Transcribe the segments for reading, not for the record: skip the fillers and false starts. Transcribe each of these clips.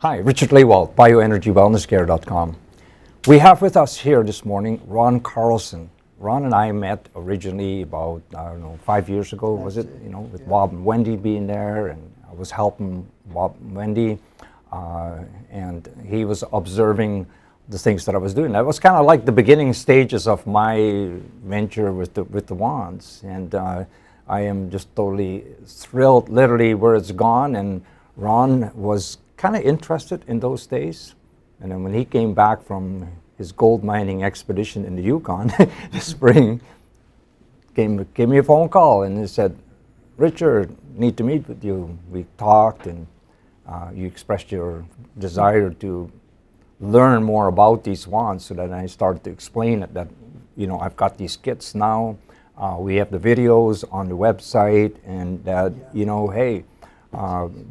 Hi, Richard Lehwald, Bioenergy Wellness Care.com. We have with us here this morning Ron Carlson. Ron and I met originally about, 5 years ago, was it? With Bob and Wendy being there, and I was helping Bob and Wendy, and he was observing the things that I was doing. That was kind of like the beginning stages of my venture with the wands, and I am just totally thrilled, literally, where it's gone. And Ron was kind of interested in those days, and then when he came back from his gold mining expedition in the Yukon this spring, gave me a phone call and he said, "Richard, need to meet with you." We talked, and you expressed your desire to learn more about these wands, so that I started to explain it, that I've got these kits now, we have the videos on the website, and that hey,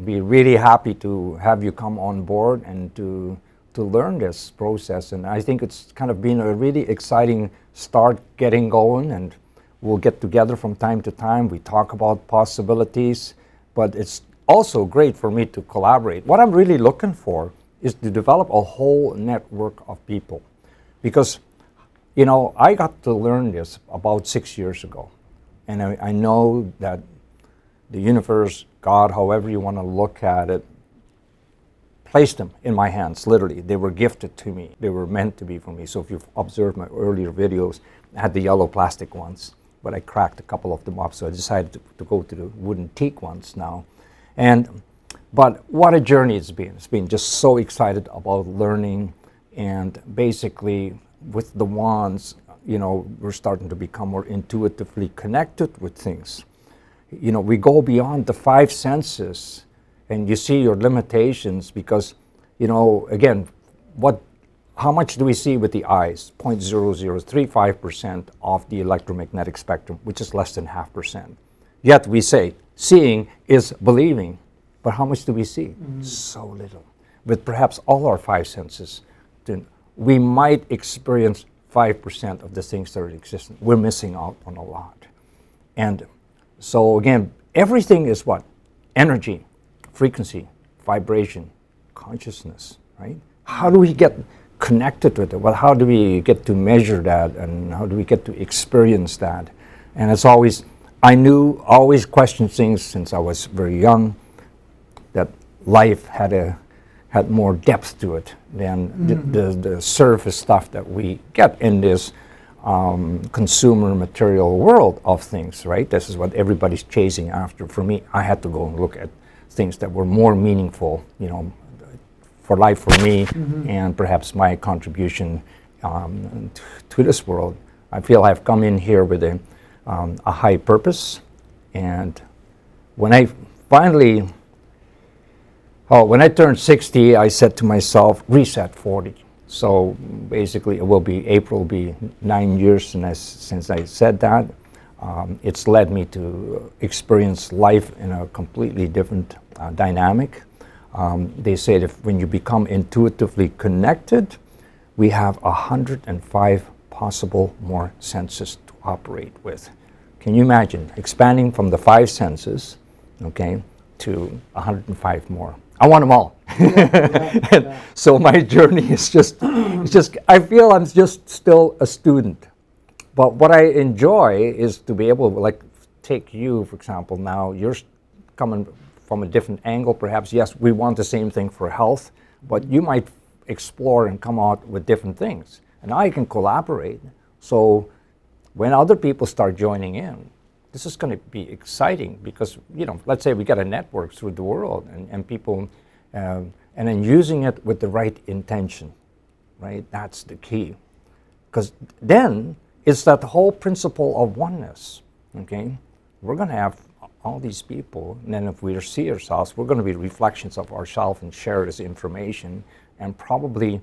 be really happy to have you come on board and to learn this process. And I think it's kind of been a really exciting start getting going, and we'll get together from time to time. We talk about possibilities, but it's also great for me to collaborate. What I'm really looking for is to develop a whole network of people, because I got to learn this about 6 years ago, and I know that the universe, God, however you want to look at it, placed them in my hands, literally. They were gifted to me. They were meant to be for me. So if you've observed my earlier videos, I had the yellow plastic ones, but I cracked a couple of them up, so I decided to go to the wooden teak ones now. But what a journey it's been. It's been just so excited about learning, and basically with the wands, we're starting to become more intuitively connected with things. We go beyond the 5 senses, and you see your limitations because, again, how much do we see with the eyes? 0.0035% of the electromagnetic spectrum, which is less than 0.5%. Yet we say seeing is believing, but how much do we see? So little. With perhaps all our 5 senses, then we might experience 5% of the things that are existent. We're missing out on a lot. And so again, everything is what? Energy, frequency, vibration, consciousness, right? How do we get connected with it? Well, how do we get to measure that, and how do we get to experience that? And it's always, always questioned things since I was very young, that life had more depth to it than the surface stuff that we get in this consumer material world of things, right? This is what everybody's chasing after. For me, I had to go and look at things that were more meaningful, for life for me, and perhaps my contribution to this world. I feel I've come in here with a high purpose, and when I turned 60, I said to myself, reset 40. So basically, April will be 9 years since I said that. It's led me to experience life in a completely different dynamic. They say that when you become intuitively connected, we have 105 possible more senses to operate with. Can you imagine expanding from the 5 senses, okay, to 105 more? I want them all. Yeah. So my journey is I feel I'm just still a student. But what I enjoy is to be able to, take you, for example, now you're coming from a different angle, perhaps. Yes, we want the same thing for health, but you might explore and come out with different things. And I can collaborate. So when other people start joining in, this is going to be exciting because, let's say we get a network through the world and people, and then using it with the right intention, right? That's the key. Because then it's that whole principle of oneness, okay? We're going to have all these people, and then if we see ourselves, we're going to be reflections of ourselves and share this information, and probably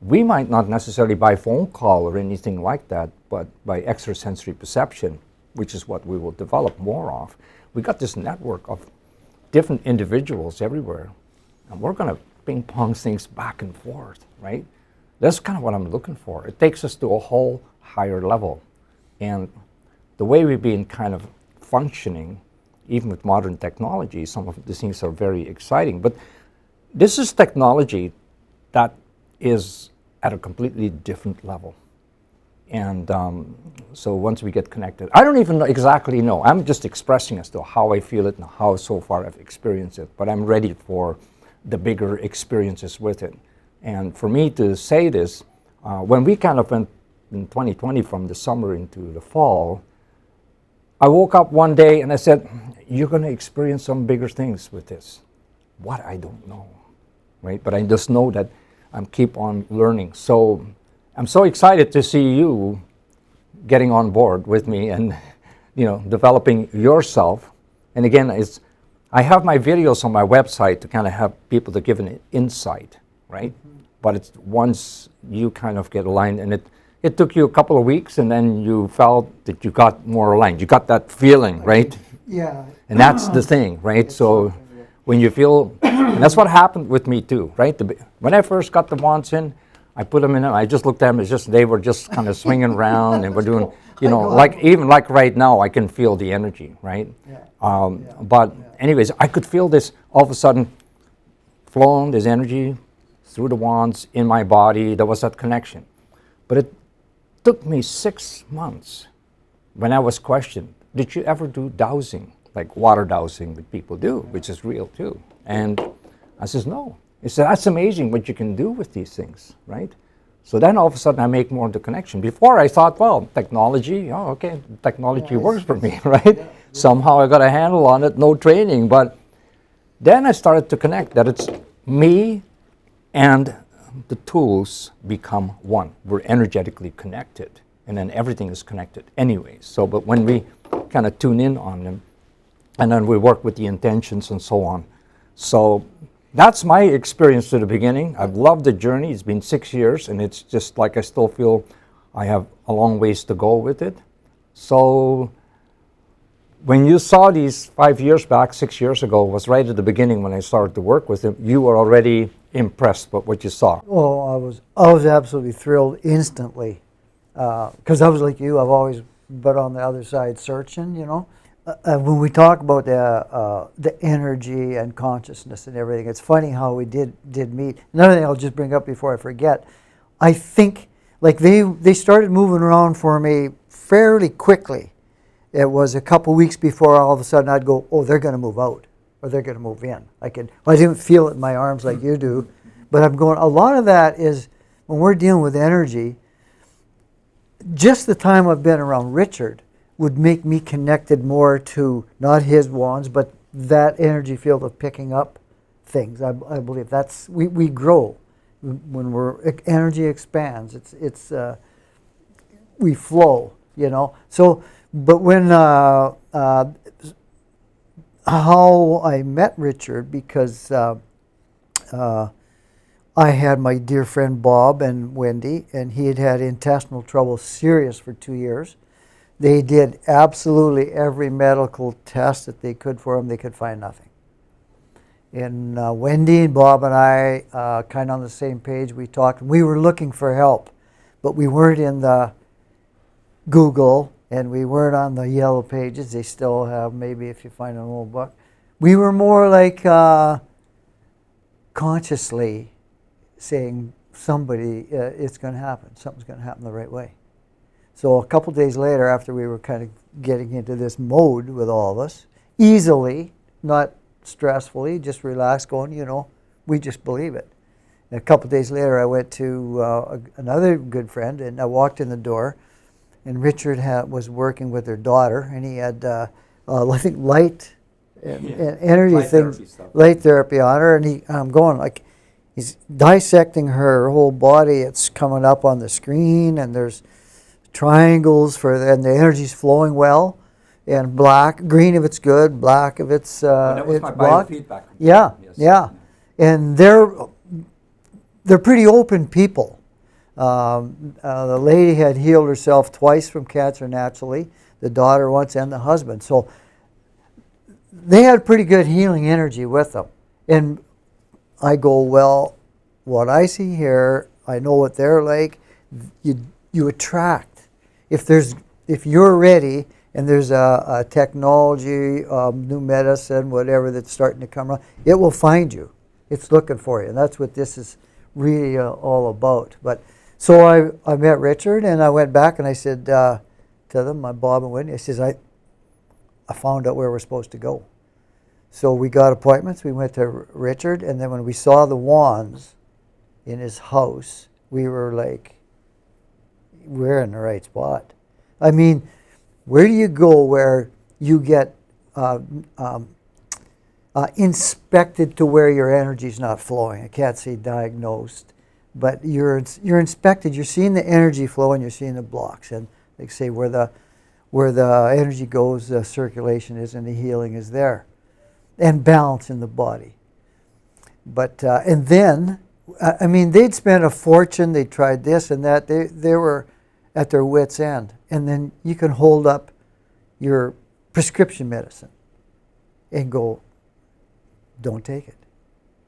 we might not necessarily by phone call or anything like that, but by extrasensory perception, which is what we will develop more of. We got this network of different individuals everywhere, and we're going to ping pong things back and forth, right? That's kind of what I'm looking for. It takes us to a whole higher level. And the way we've been kind of functioning, even with modern technology, some of the things are very exciting. But This is technology that is at a completely different level. And so once we get connected, I don't even exactly know. I'm just expressing as to how I feel it and how so far I've experienced it. But I'm ready for the bigger experiences with it. And for me to say this, when we kind of went in 2020 from the summer into the fall, I woke up one day and I said, you're going to experience some bigger things with this. What? I don't know, right? But I just know that I'm keep on learning. So I'm so excited to see you getting on board with me and, developing yourself. And again, I have my videos on my website to kind of have people to give an insight, right? Mm-hmm. But it's once you kind of get aligned, and it took you a couple of weeks, and then you felt that you got more aligned. You got that feeling, right? Yeah. And that's the thing, right? So when you feel, and that's what happened with me too, right? When I first got the wands in, I put them in, I just looked at them, they were just kind of swinging around, and we're doing, like right now, I can feel the energy, right? Yeah. But anyways, I could feel this all of a sudden flowing, this energy through the wands in my body. There was that connection. But it took me 6 months when I was questioned, did you ever do dowsing, like water dowsing that people do, which is real too? And I says, no. He said, that's amazing what you can do with these things, right? So then all of a sudden I make more of the connection. Before I thought, well, technology, technology works for me, right? Yeah. Somehow I got a handle on it, no training. But then I started to connect that it's me and the tools become one. We're energetically connected, and then everything is connected anyway. So, but when we kind of tune in on them, and then we work with the intentions and so on. So that's my experience to the beginning. I've loved the journey. It's been 6 years, and it's just like I still feel I have a long ways to go with it. So when you saw these 5 years back, 6 years ago, was right at the beginning when I started to work with them, you were already impressed with what you saw. Well, I was absolutely thrilled instantly, because I was like you. I've always been on the other side searching, when we talk about the energy and consciousness and everything, it's funny how we did meet. Another thing I'll just bring up before I forget, I think like they started moving around for me fairly quickly. It was a couple weeks before all of a sudden I'd go, oh, they're going to move out or they're going to move in. I didn't feel it in my arms like you do, but I'm going, a lot of that is when we're dealing with energy, just the time I've been around Richard would make me connected more to not his wands, but that energy field of picking up things. I believe that's we grow when energy expands. It's we flow, So, but when how I met Richard, because I had my dear friend Bob and Wendy, and he had intestinal trouble serious for 2 years. They did absolutely every medical test that they could for him. They could find nothing. And Wendy and Bob and I, kind of on the same page, we talked. We were looking for help, but we weren't in the Google, and we weren't on the yellow pages. They still have, maybe if you find an old book. We were more like consciously saying, somebody, it's going to happen. Something's going to happen the right way. So a couple days later, after we were kind of getting into this mode with all of us, easily, not stressfully, just relaxed, going, we just believe it. And a couple days later, I went to another good friend, and I walked in the door, and Richard was working with their daughter, and he had, I think, light and energy things, light therapy on her, and I'm going like, he's dissecting her whole body. It's coming up on the screen, and there's triangles and the energy's flowing well, and green if it's good, black if it's that was my blocked. biofeedback. Yeah, yes. Yeah, and they're pretty open people. The lady had healed herself twice from cancer naturally, the daughter once, and the husband. So they had pretty good healing energy with them. And I go, well, what I see here, I know what they're like. You attract. If you're ready and there's a technology, new medicine, whatever that's starting to come around, it will find you. It's looking for you, and that's what this is really all about. But so I met Richard, and I went back and I said to them, my Bob and Whitney, I says, I found out where we're supposed to go. So we got appointments. We went to Richard, and then when we saw the wands in his house, we were like, we're in the right spot. I mean, where do you go where you get inspected to where your energy's not flowing? I can't say diagnosed, but you're inspected. You're seeing the energy flow, and you're seeing the blocks. And they say where the energy goes, the circulation is, and the healing is there, and balance in the body. But and then, I mean, they'd spent a fortune. They tried this and that. They were at their wits' end. And then you can hold up your prescription medicine and go, don't take it.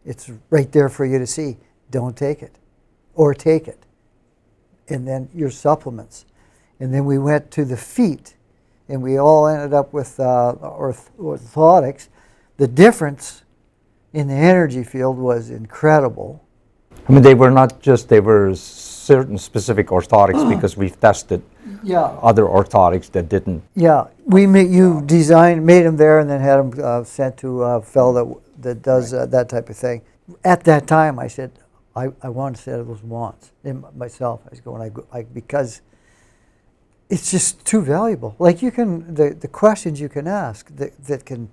It's right there for you to see. Don't take it, or take it. And then your supplements. And then we went to the feet, and we all ended up with orthotics. The difference in the energy field was incredible. I mean, they were certain specific orthotics because we've tested other orthotics that didn't. Yeah, made them there, and then had them sent to a fellow that does that type of thing. At that time, I said, I want a set of those wands. And myself, I was going, because it's just too valuable. Like the questions you can ask that can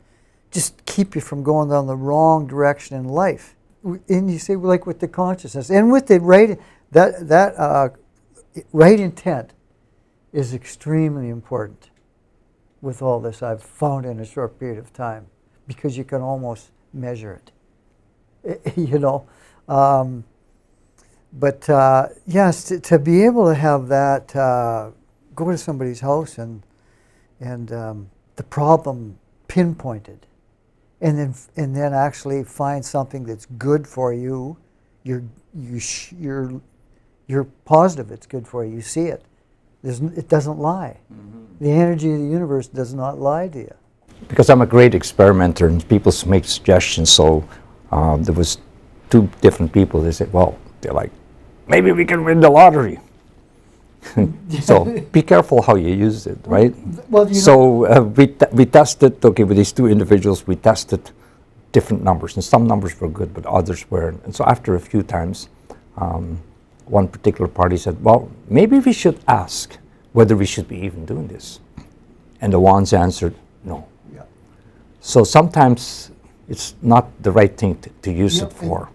just keep you from going down the wrong direction in life. And you say, like with the consciousness and with the right, right intent is extremely important with all this. I've found in a short period of time, because you can almost measure it, you know. But yes, to be able to have that, go to somebody's house and the problem pinpointed, and then actually find something that's good for you. You're positive it's good for you. You see it. It doesn't lie. Mm-hmm. The energy of the universe does not lie to you. Because I'm a great experimenter, and people make suggestions. So there was two different people. They said, "Well, they're like, maybe we can win the lottery." So be careful how you use it, right? Well, we tested. Okay, with these two individuals, we tested different numbers, and some numbers were good, but others weren't. And so after a few times, one particular party said, "Well, maybe we should ask whether we should be even doing this." And the ones answered, "No." Yeah. So sometimes it's not the right thing to use it for,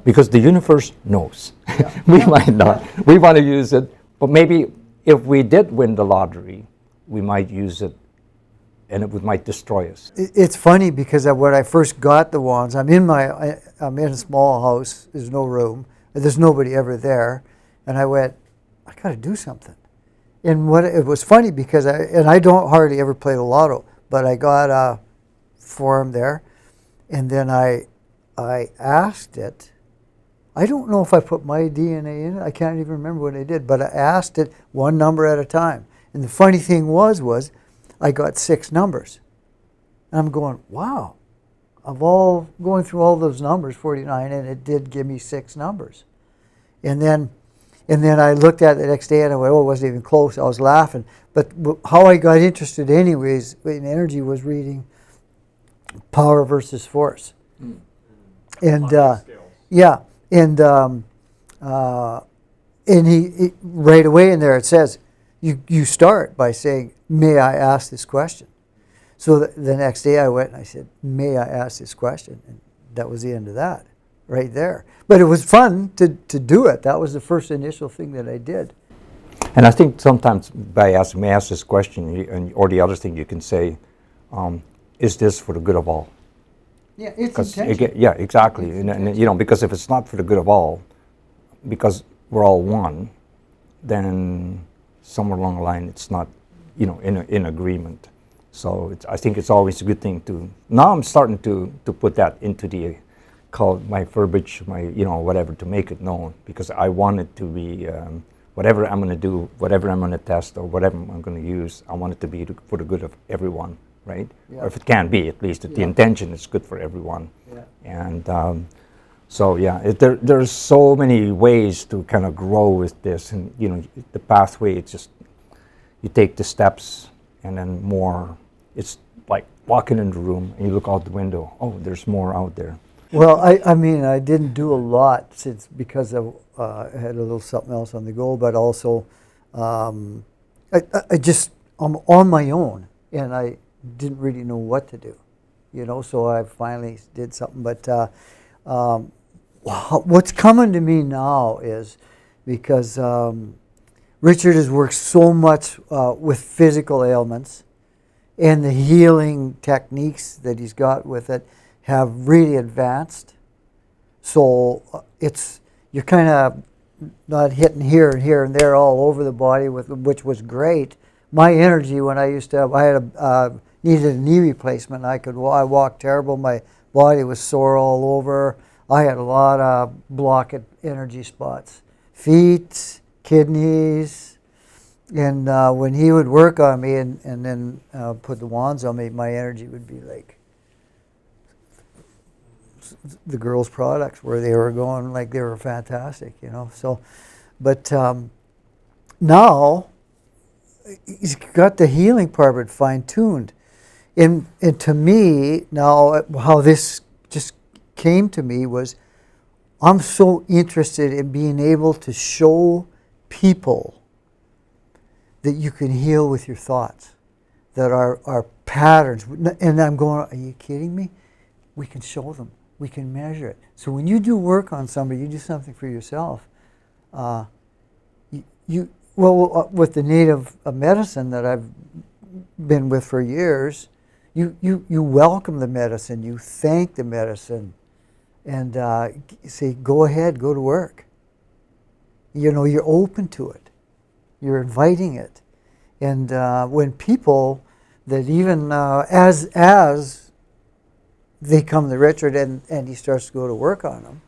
because the universe knows. Yeah. We might not. We want to use it, but maybe if we did win the lottery, we might use it, and it might destroy us. It's funny because when I first got the wands, I'm in a small house. There's no room. There's nobody ever there, and I went, I got to do something. And it was funny because I don't hardly ever play the lotto, but I got a form there, and then I asked it. I don't know if I put my DNA in it. I can't even remember what I did, but I asked it one number at a time. And the funny thing was I got 6 numbers. And I'm going, wow. Going through all those numbers, 49, and it did give me 6 numbers. And then I looked at it the next day, and I went, oh, it wasn't even close. I was laughing. But how I got interested anyways in energy was reading Power versus Force. Mm. And yeah. And he right away in there it says, you start by saying, may I ask this question? So the next day I went and I said, may I ask this question? And that was the end of that, right there. But it was fun to do it. That was the first initial thing that I did. And I think sometimes by asking, may I ask this question, or the other thing you can say, is this for the good of all? Yeah, it's intention. Yeah, exactly. And because if it's not for the good of all, because we're all one, then somewhere along the line it's not, in agreement. So I think it's always a good thing to. Now I'm starting to put that into call my verbiage, whatever, to make it known, because I want it to be whatever I'm going to do, whatever I'm going to test, or whatever I'm going to use. I want it to be for the good of everyone. Right? Yeah. Or if it can be, at least, if the intention is good for everyone. Yeah. And So yeah, there's so many ways to kind of grow with this, and the pathway. It's just you take the steps, and then more. It's like walking in the room, and you look out the window. Oh, there's more out there. Well, I mean, I didn't do a lot because I had a little something else on the go, but also I'm on my own, and I didn't really know what to do, so I finally did something. But what's coming to me now is because Richard has worked so much with physical ailments, and the healing techniques that he's got with it have really advanced. So you're kind of not hitting here and here and there all over the body, which was great. My energy when I needed a knee replacement. I walked terrible. My body was sore all over. I had a lot of blocked energy spots, feet, kidneys. And when he would work on me and then put the wands on me, my energy would be like the girls' products, where they were going like they were fantastic, So, but now he's got the healing part of it fine-tuned. And to me, now how this just came to me was I'm so interested in being able to show people that you can heal with your thoughts, that our patterns, and I'm going, are you kidding me? We can show them. We can measure it. So when you do work on somebody, you do something for yourself. With the native medicine that I've been with for years, you welcome the medicine, you thank the medicine, and say, go ahead, go to work. You're open to it. You're inviting it. And when people that even as they come to Richard and he starts to go to work on them,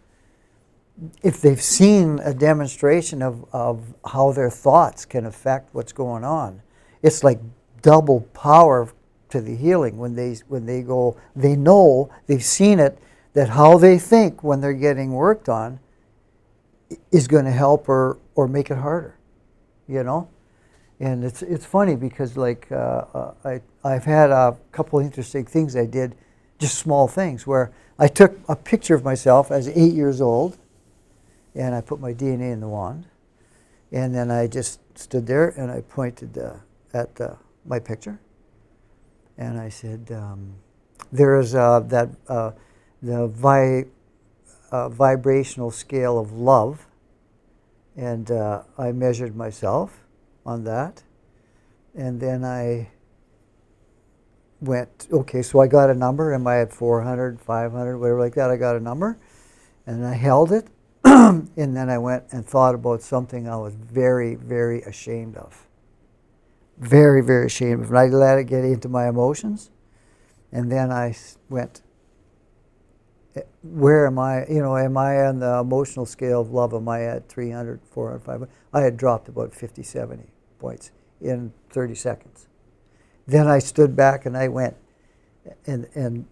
if they've seen a demonstration of how their thoughts can affect what's going on, it's like double power to the healing when they go, they know, they've seen it, that how they think when they're getting worked on is going to help or make it harder, And it's funny because I've had a couple interesting things I did, just small things, where I took a picture of myself as 8 years old, and I put my DNA in the wand, and then I just stood there and I pointed at my picture, and I said, there is the vibrational scale of love, and I measured myself on that, and then I went, okay, so I got a number. Am I at 400, 500, whatever like that? I got a number, and I held it, and then I went and thought about something I was very, very ashamed of. Very, very ashamed of. And I let it get into my emotions, and then I went, where am I? Am I on the emotional scale of love? Am I at 300, 400, 500? I had dropped about 50, 70 points in 30 seconds. Then I stood back and I went and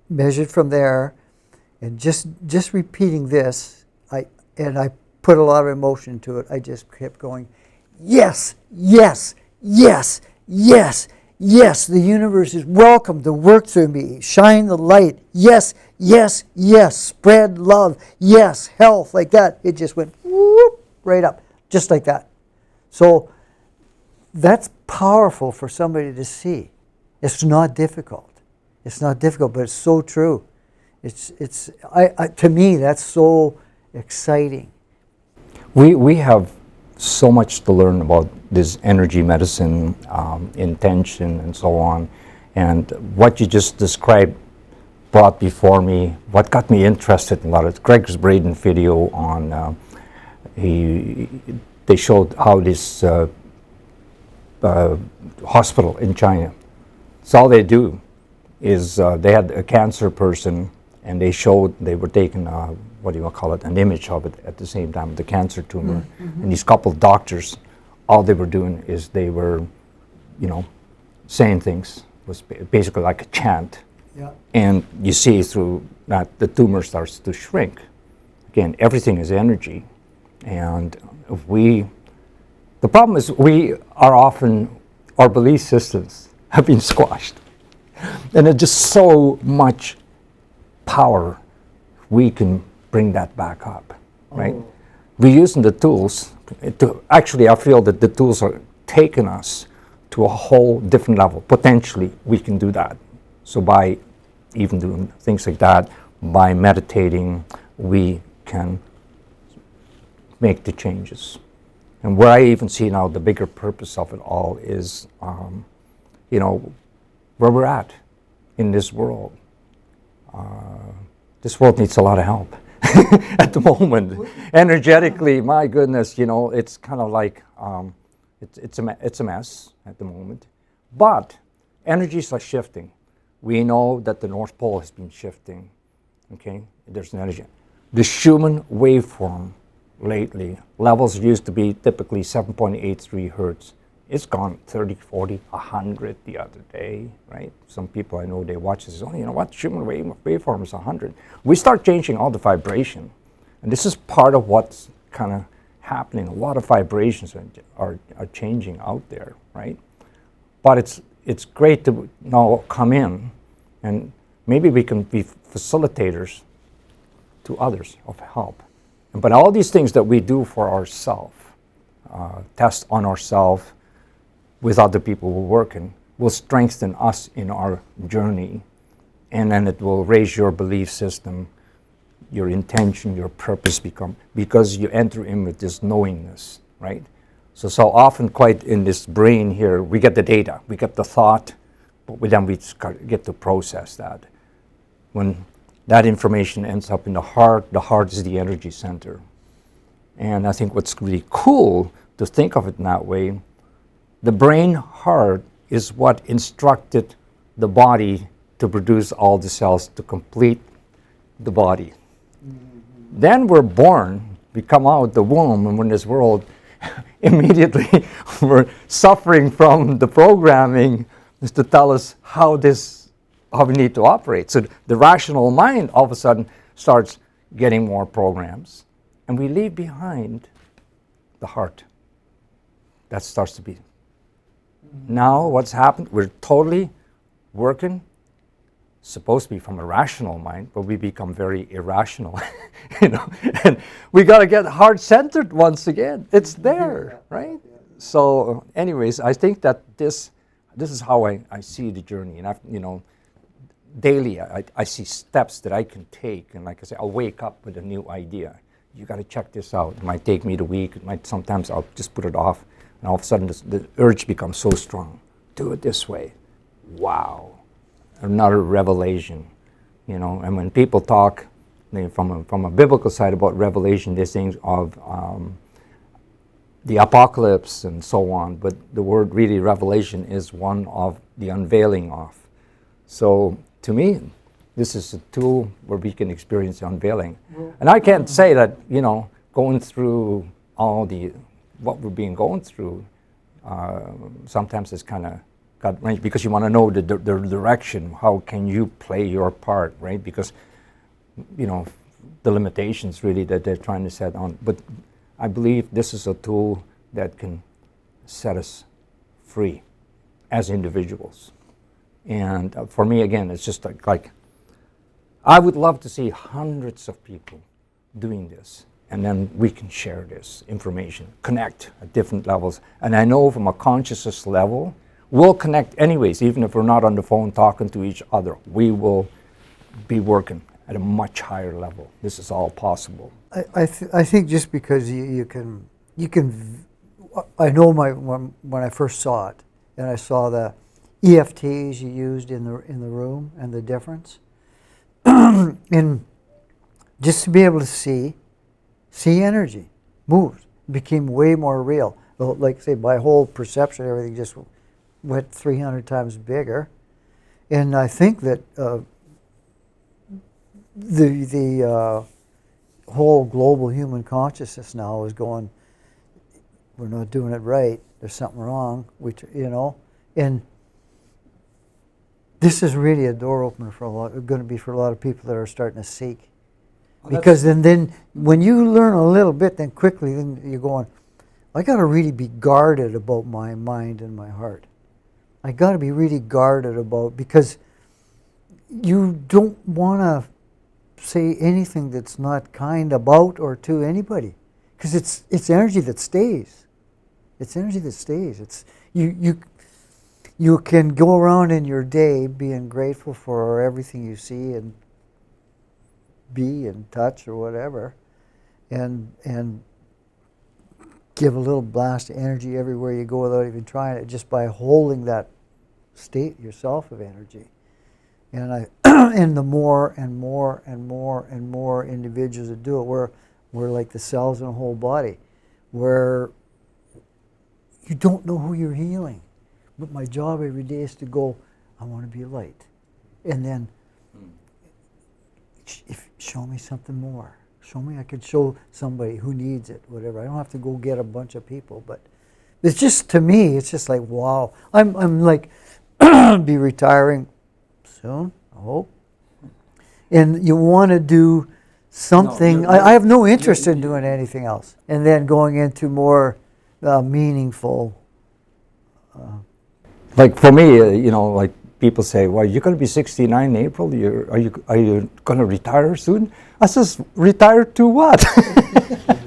measured from there, and just repeating this, I put a lot of emotion into it. I just kept going, yes, yes, yes, yes, yes, the universe is welcome to work through me. Shine the light. Yes, yes, yes. Spread love. Yes, health, like that. It just went whoop, right up, just like that. So that's powerful for somebody to see. It's not difficult. It's not difficult, but it's so true. To me, that's so exciting. We have so much to learn about this energy medicine, intention, and so on. And what you just described brought before me what got me interested in a lot of Greg's Braden video on. They showed how this hospital in China. So all they do is they had a cancer person, and they were taking an image of it at the same time, the cancer tumor. Mm-hmm. And these couple doctors, all they were doing is they were, saying things. It was basically like a chant. Yeah. And you see through that the tumor starts to shrink again, everything is energy. And if the problem is our belief systems have been squashed. And there's just so much power we can bring that back up, right? Oh. We're using the tools actually, I feel that the tools are taking us to a whole different level. Potentially, we can do that. So by even doing things like that, by meditating, we can make the changes. And where I even see now the bigger purpose of it all is, where we're at in this world. This world needs a lot of help at the moment. Energetically, my goodness, it's kind of like it's a mess at the moment. But energies are shifting. We know that the North Pole has been shifting. Okay, there's an energy. The Schumann waveform lately, levels used to be typically 7.83 hertz. It's gone 30, 40, 100 the other day, right? Some people I know, they watch this, you know what, Schumann waveform is 100. We start changing all the vibration. And this is part of what's kind of happening. A lot of vibrations are changing out there, right? But it's great to now come in, and maybe we can be facilitators to others of help. But all these things that we do for ourselves, test on ourselves with other people we're working, will strengthen us in our journey. And then it will raise your belief system, your intention, your purpose because you enter in with this knowingness, right? So often quite in this brain here, we get the data, we get the thought, but then we get to process that. When that information ends up in the heart is the energy center. And I think what's really cool to think of it in that way, the brain heart is what instructed the body to produce all the cells to complete the body. Mm-hmm. Then we're born, we come out the womb, and we're in this world, immediately we're suffering from the programming is to tell us how we need to operate. So the rational mind all of a sudden starts getting more programs, and we leave behind the heart. That starts to be. Now what's happened, we're totally working, supposed to be from a rational mind, but we become very irrational, and we got to get heart-centered once again. It's there, right? So anyways, I think that this is how I see the journey, and daily I see steps that I can take, and like I say, I'll wake up with a new idea. You got to check this out. It might take me the week. Sometimes I'll just put it off. And all of a sudden, the urge becomes so strong. Do it this way. Wow. Another revelation, And when people talk from a biblical side about revelation, they think of the apocalypse and so on. But the word really revelation is one of the unveiling of. So to me, this is a tool where we can experience the unveiling. And I can't say that, going through all what we're going through, sometimes it's kind of got range because you want to know the direction. How can you play your part, right? Because, the limitations really that they're trying to set on. But I believe this is a tool that can set us free as individuals. And for me, again, it's just like I would love to see hundreds of people doing this. And then we can share this information, connect at different levels. And I know from a consciousness level, we'll connect anyways, even if we're not on the phone talking to each other. We will be working at a much higher level. This is all possible. I think just because you can, I know when I first saw it, and I saw the EFTs you used in the room and the difference, and just to be able to see energy moved, became way more real. Like say, my whole perception, everything just went 300 times bigger. And I think that the whole global human consciousness now is going, we're not doing it right. There's something wrong. And this is really a door opener going to be for a lot of people that are starting to seek. Because then when you learn a little bit, then quickly then you're going, I got to really be guarded about my mind and my heart. I got to be really guarded about, because you don't want to say anything that's not kind about or to anybody, because it's energy that stays. It's energy that stays. It's you can go around in your day being grateful for everything you see and be and touch or whatever, and give a little blast of energy everywhere you go without even trying it, just by holding that state yourself of energy. And and the more and more and more and more individuals that do it, we're like the cells in a whole body, where you don't know who you're healing. But my job every day is to go, I want to be a light. And then show me something more. Show me I could show somebody who needs it, whatever. I don't have to go get a bunch of people, but it's just, to me, it's just like, wow. I'm like, be retiring soon, I hope. And you want to do something. I have no interest in doing anything else. And then going into more meaningful. Like for me, like people say, well, you're going to be 69 in April. Are you going to retire soon? I says, retire to what?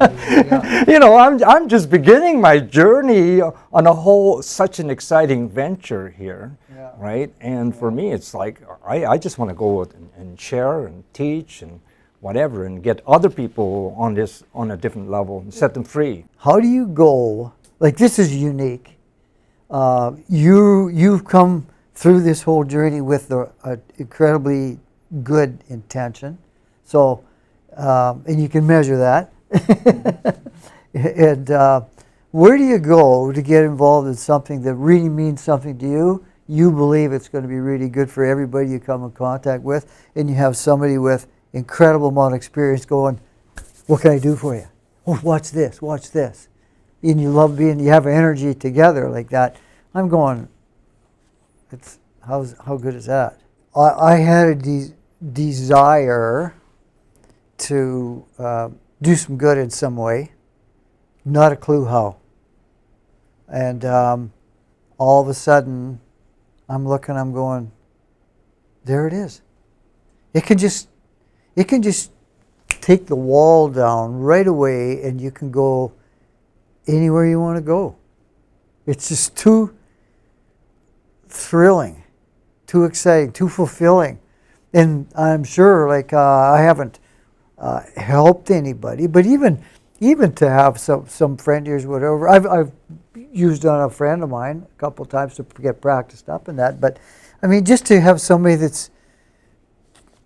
I'm just beginning my journey on such an exciting venture here, right? And for me, it's like I just want to go and share and teach and whatever, and get other people on a different level and set them free. How do you go? Like, this is unique. You've come through this whole journey with an incredibly good intention. So, and you can measure that. And where do you go to get involved in something that really means something to you? You believe it's going to be really good for everybody you come in contact with, and you have somebody with incredible amount of experience going, what can I do for you? Oh, watch this, watch this. And you love you have energy together like that. I'm going, how good is that? I had a desire to do some good in some way, not a clue how. And all of a sudden, I'm looking, I'm going, there it is. It can just take the wall down right away, and you can go anywhere you want to go. It's just too thrilling, too exciting, too fulfilling. And I'm sure, like, I haven't helped anybody, but even to have some friend of yours, whatever, I've used on a friend of mine a couple of times to get practiced up in that. But I mean, just to have somebody that's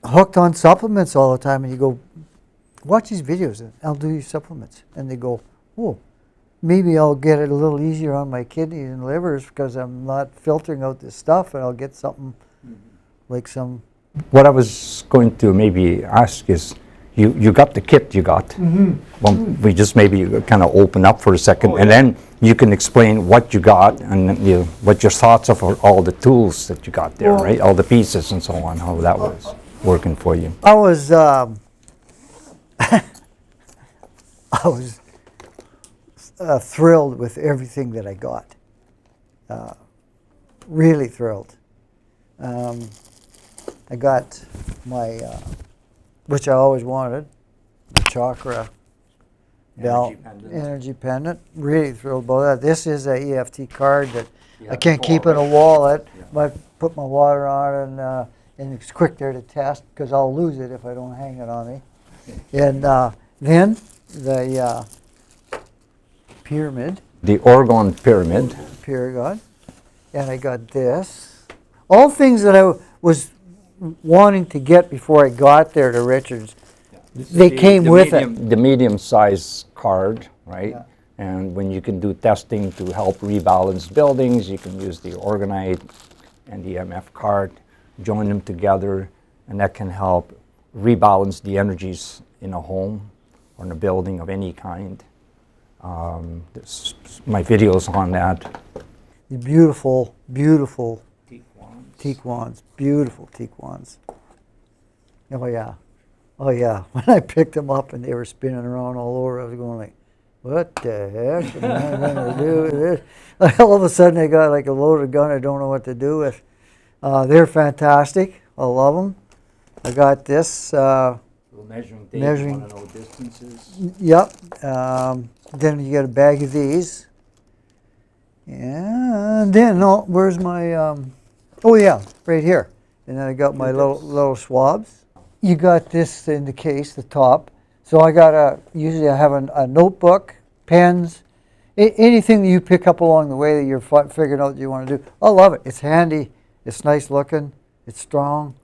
hooked on supplements all the time, and you go, watch these videos, and I'll do your supplements, and they go, oh, maybe I'll get it a little easier on my kidneys and livers because I'm not filtering out this stuff, and I'll get something like some. What I was going to maybe ask is, you got the kit you got. Well, we just maybe kind of open up for a second, and then you can explain what you got and what your thoughts are for all the tools that you got there, right? All the pieces and so on, how that was working for you. I was thrilled with everything that I got. Really thrilled. I got my, which I always wanted, the chakra belt, energy pendant. Really thrilled about that. This is a EFT card that I can't keep in a wallet. But I put my water on, and it's quick there to test, because I'll lose it if I don't hang it on me. And then the pyramid. The Orgone pyramid. Pyramid. And I got this. All things that I was wanting to get before I got there to Richard's. They came with it. The medium-size card, right? Yeah. And when you can do testing to help rebalance buildings, you can use the Orgonite and the EMF card, join them together, and that can help rebalance the energies in a home or in a building of any kind. My videos on that. The beautiful, beautiful teak wands. Beautiful teak wands. Oh yeah. Oh yeah, when I picked them up and they were spinning around all over, I was going like, what the heck am I going to do with this? All of a sudden I got like a loaded gun I don't know what to do with. They're fantastic. I love them. I got this. Little measuring tape, Measuring- you want to know distances. Yep. Then you get a bag of these. And then, no, where's my, oh yeah, right here. And then I got my little swabs. You got this in the case, the top. So I got usually I have a notebook, pens, anything that you pick up along the way that you're figuring out that you want to do. I love it. It's handy. It's nice looking. It's strong.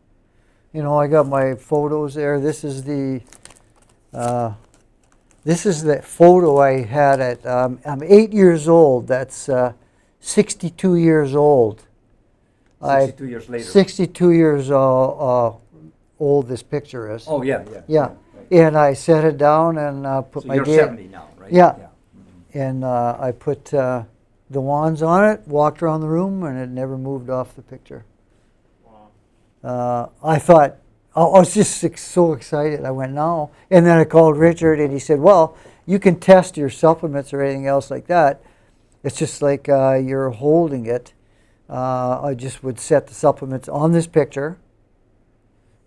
You know, I got my photos there. This is the photo I had at, I'm 8 years old. That's 62 years old. 62 years later. 62 years old this picture is. Oh, yeah. Yeah. Right. And I set it down and put So my you're date. 70 now, right? Yeah. And I put the wands on it, walked around the room, and it never moved off the picture. I thought, I was just so excited. I went, no. And then I called Richard, and he said, well, you can test your supplements or anything else like that. It's just like you're holding it. I just would set the supplements on this picture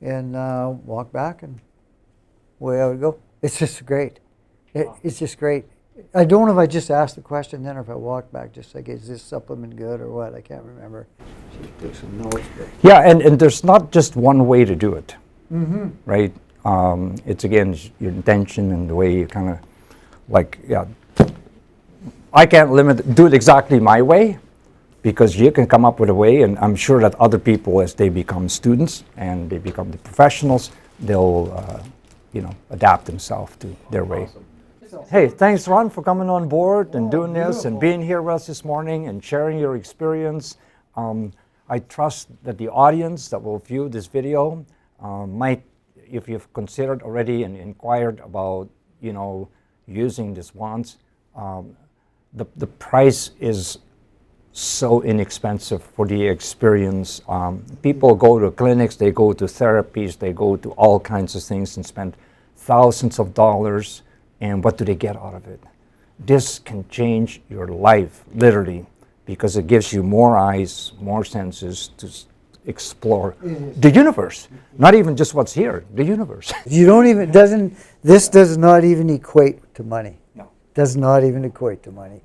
and walk back, and away I would go. It's just great. It's just great. I don't know if I just asked the question then or if I walked back just like, is this supplement good or what? I can't remember. She took some notes. Yeah, and there's not just one way to do it, Mm-hmm. right? It's again your intention and the way you kind of like, yeah. I can't do it exactly my way because you can come up with a way, and I'm sure that other people, as they become students and they become the professionals, they'll adapt themselves to their way. Hey, thanks, Ron, for coming on board and doing this and being here with us this morning and sharing your experience. I trust that the audience that will view this video might, if you've considered already and inquired about, using these wands, the price is so inexpensive for the experience. People go to clinics, they go to therapies, they go to all kinds of things and spend thousands of dollars. And what do they get out of it? This can change your life, literally, because it gives you more eyes, more senses to explore the universe. Not even just what's here, the universe. This does not even equate to money. No. Does not even equate to money.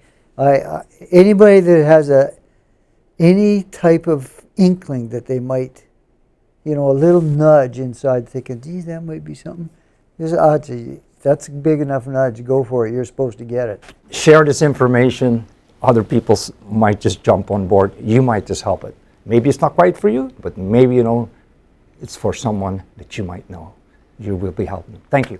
Anybody that has any type of inkling that they might, a little nudge inside thinking, geez, that might be something. That's a big enough nudge. Go for it. You're supposed to get it. Share this information. Other people might just jump on board. You might just help it. Maybe it's not quite for you, but maybe, it's for someone that you might know. You will be helping. Thank you.